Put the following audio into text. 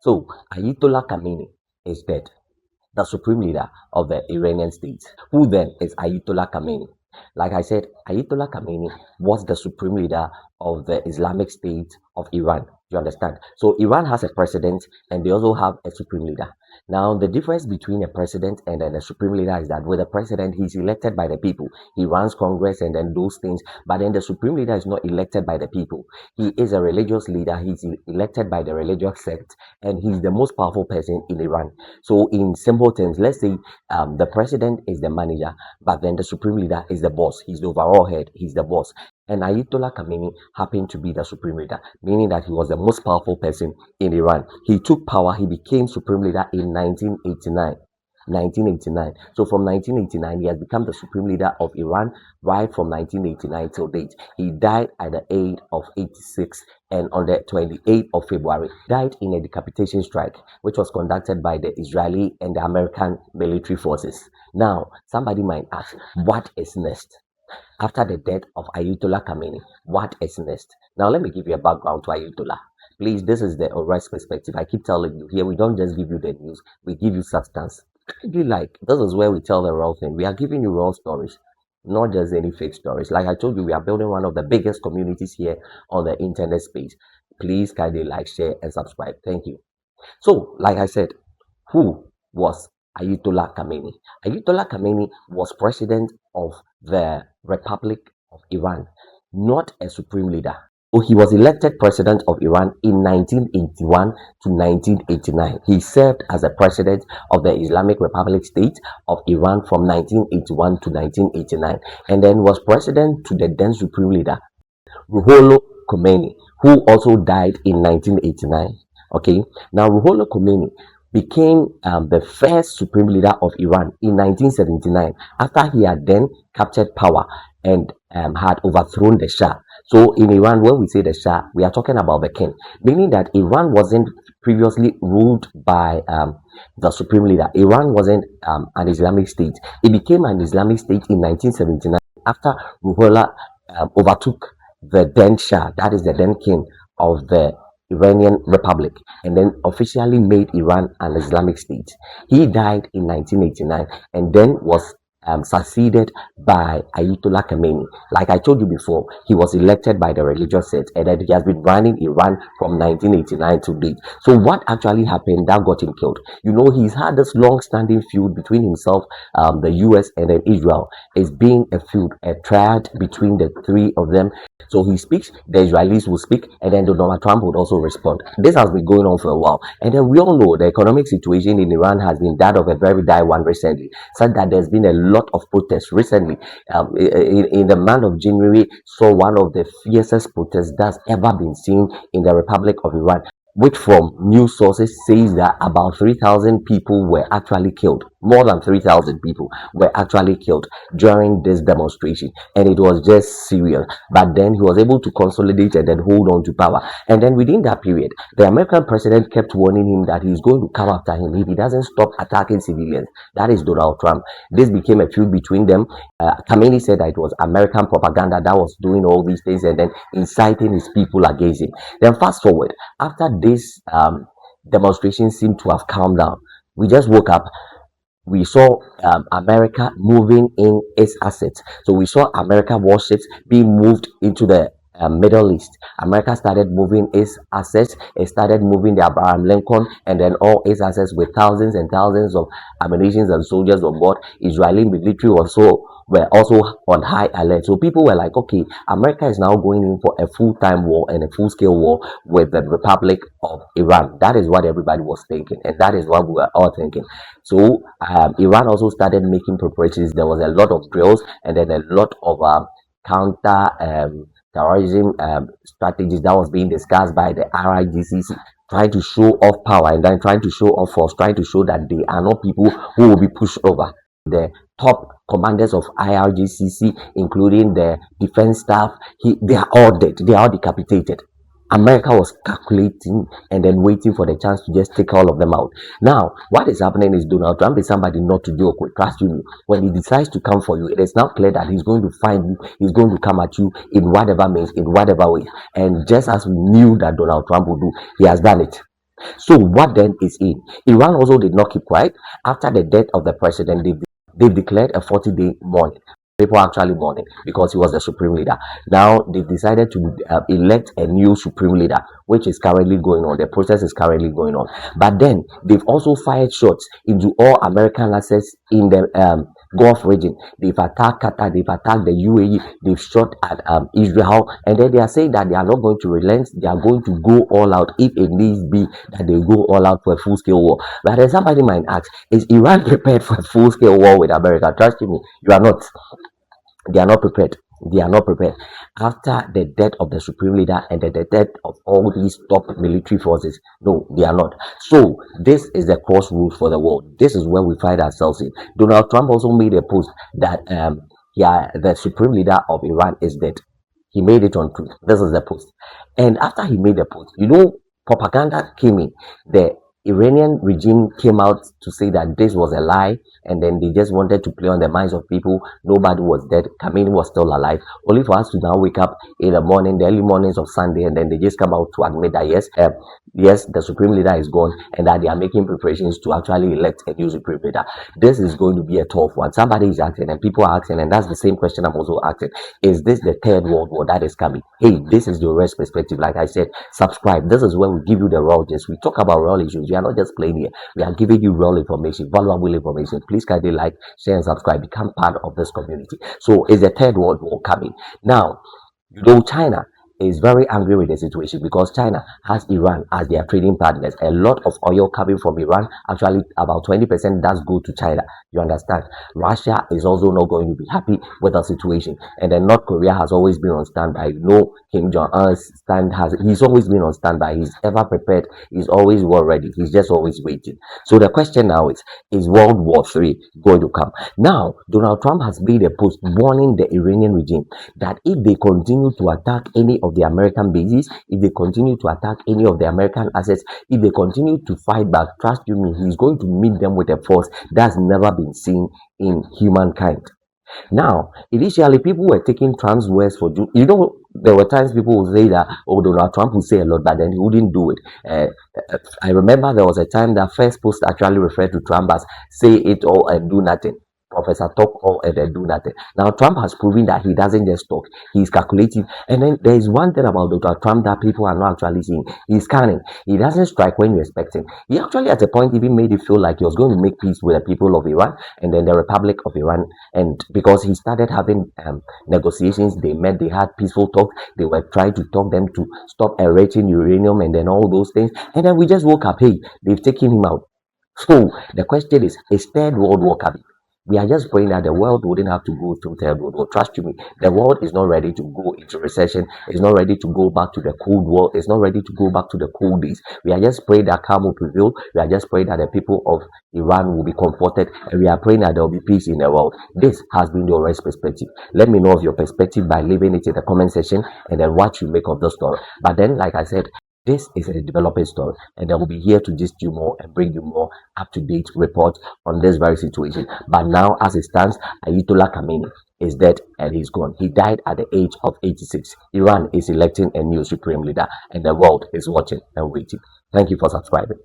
So Ayatollah Khamenei is dead, the supreme leader of the Iranian state. Who then is Ayatollah Khamenei? Like I said, Ayatollah Khamenei was the supreme leader of the Islamic State of Iran. You understand? So Iran has a president and they also have a supreme leader. Now, the difference between a president and then a supreme leader is that with a president, he's elected by the people. He runs Congress and then those things. But then the supreme leader is not elected by the people. He is a religious leader. He's elected by the religious sect and he's the most powerful person in Iran. So in simple terms, let's say the president is the manager, but then the supreme leader is the boss. He's the overall head. He's the boss. And Ayatollah Khamenei happened to be the supreme leader, meaning that he was the most powerful person in Iran. He took power. He became supreme leader in 1989. 1989. So from 1989, he has become the supreme leader of Iran right from 1989 till date. He died at the age of 86, and on the 28th of February, died in a decapitation strike, which was conducted by the Israeli and the American military forces. Now, somebody might ask, what is next? After the death of Ayatollah Khamenei, what is next? Now, let me give you a background to Ayatollah. Please, this is the OWURA'S perspective. I keep telling you here, we don't just give you the news, we give you substance. This is where we tell the real thing. We are giving you real stories, not just any fake stories. Like I told you, we are building one of the biggest communities here on the internet space. Please kindly like, share, and subscribe. Thank you. So, like I said, who was Ayatollah Khamenei? Ayatollah Khamenei was president of the Republic of Iran, not a supreme leader. So he was elected president of Iran in 1981 to 1989. He served as a president of the Islamic Republic State of Iran from 1981 to 1989, and then was president to the then supreme leader, Ruhollah Khomeini, who also died in 1989. Okay, now Ruhollah Khomeini became the first supreme leader of Iran in 1979 after he had then captured power and had overthrown the Shah. So in Iran, when we say the Shah, we are talking about the king, meaning that Iran wasn't previously ruled by the supreme leader. Iran wasn't an Islamic state. It became an Islamic state in 1979 after Ruhollah overtook the then Shah, that is the then king of the Iranian Republic, and then officially made Iran an Islamic state. He died in 1989 and then was succeeded by Ayatollah Khamenei. Like I told you before, he was elected by the religious sect and then he has been running Iran from 1989 to date. So what actually happened that got him killed? You know, he's had this long-standing feud between himself, the US, and then Israel. It's been a feud, a triad between the three of them. So he speaks, the Israelis will speak, and then Donald Trump would also respond. This has been going on for a while. And then we all know the economic situation in Iran has been that of a very dire one recently, such that there's been a lot of protests recently. In the month of January, saw one of the fiercest protests that's ever been seen in the Republic of Iran, which from news sources says that about 3,000 people were actually killed. More than 3,000 people were actually killed during this demonstration, and it was just serious. But then he was able to consolidate and then hold on to power. And then within that period, the American president kept warning him that he's going to come after him if he doesn't stop attacking civilians. That is Donald Trump. This became a feud between them. Khamenei said that it was American propaganda that was doing all these things and then inciting his people against him. Then fast forward, after this demonstration seemed to have calmed down, we just woke up. We saw America moving in its assets. So we saw American warships being moved into the Middle East. America started moving its assets. It started moving the Abraham Lincoln and then all its assets with thousands and thousands of ammunition and soldiers on board. Israeli military were also on high alert. So people were like, okay, America is now going in for a full-time war and a full-scale war with the Republic of Iran. That is what everybody was thinking, and that is what we were all thinking. So Iran also started making preparations. There was a lot of drills and then a lot of counter terrorism strategies that was being discussed by the RIGCC, trying to show off power and then trying to show off force, trying to show that they are not people who will be pushed over. The top commanders of IRGCC, including the defense staff, they are all dead. They are all decapitated. America was calculating and then waiting for the chance to just take all of them out. Now, what is happening is Donald Trump is somebody not to joke with. Trust me, when he decides to come for you, it is now clear that he's going to find you. He's going to come at you in whatever means, in whatever way. And just as we knew that Donald Trump would do, he has done it. So what then is in? Iran also did not keep quiet. After the death of the president, they've declared a 40-day mourning. People are actually mourning because he was the supreme leader. Now they've decided to elect a new supreme leader, which is currently going on. The process is currently going on. But then they've also fired shots into all American assets in the Gulf region. They've attacked Qatar, they've attacked the UAE, they've shot at Israel, and then they are saying that they are not going to relent. They are going to go all out if it needs be that they go all out for a full-scale war. But then somebody might ask, is Iran prepared for a full-scale war with America? Trust me, you are not. They are not prepared. They are not prepared. After the death of the supreme leader and the death of all these top military forces, no, they are not. So this is the crossroads for the world. This is where we find ourselves in. Donald Trump also made a post that the supreme leader of Iran is dead. He made it on Truth. This is the post. And after he made the post, propaganda came in. The Iranian regime came out to say that this was a lie, and then they just wanted to play on the minds of people. Nobody was dead. Khamenei was still alive. Only for us to now wake up in the morning, the early mornings of Sunday, and then they just come out to admit that yes, the supreme leader is gone, and that they are making preparations to actually elect a new supreme leader. This is going to be a tough one. Somebody is asking, and people are asking, and that's the same question I'm also asking. Is this the third world war that is coming? Hey, this is the OWURA'S perspective. Like I said, subscribe. This is where we give you the raw gist. We talk about real issues. We are not just playing here. We are giving you real information, valuable information. Please kindly like, share, and subscribe. Become part of this community. So, is the third world war coming? Now, China is very angry with the situation because China has Iran as their trading partners. A lot of oil coming from Iran, actually about 20% does go to China. You understand? Russia is also not going to be happy with the situation. And then North Korea has always been on standby. Kim Jong-un's he's always been on standby. He's ever prepared. He's always war ready. He's just always waiting. So the question now is World War III going to come? Now, Donald Trump has made a post warning the Iranian regime that if they continue to attack any of the American bases, if they continue to attack any of the American assets, if they continue to fight back, trust you me, he's going to meet them with a force that's never been seen in humankind. Now, initially, people were taking Trump's words for true. There were times people would say that, Donald Trump would say a lot, but then he wouldn't do it. I remember there was a time that first post actually referred to Trump as say it all and do nothing. Professor talk all and then do nothing. Now, Trump has proven that he doesn't just talk. He's calculative. And then there is one thing about Donald Trump that people are not actually seeing. He's cunning. He doesn't strike when you expect him. He actually at a point even made it feel like he was going to make peace with the people of Iran and then the Republic of Iran. And because he started having negotiations, they met, they had peaceful talks. They were trying to talk them to stop enriching uranium and then all those things. And then we just woke up, hey, they've taken him out. So the question is third world war coming? We are just praying that the world wouldn't have to go through third world war. Trust you me, the world is not ready to go into recession. It's not ready to go back to the Cold War. It's not ready to go back to the cold days. We are just praying that calm will prevail. We are just praying that the people of Iran will be comforted, and we are praying that there will be peace in the world. This has been the OWURA'S perspective. Let me know of your perspective by leaving it in the comment section, and then what you make of the story. But then, like I said, this is a developing story, and I will be here to gist you more and bring you more up-to-date reports on this very situation. But now, as it stands, Ayatollah Khamenei is dead and he's gone. He died at the age of 86. Iran is electing a new supreme leader, and the world is watching and waiting. Thank you for subscribing.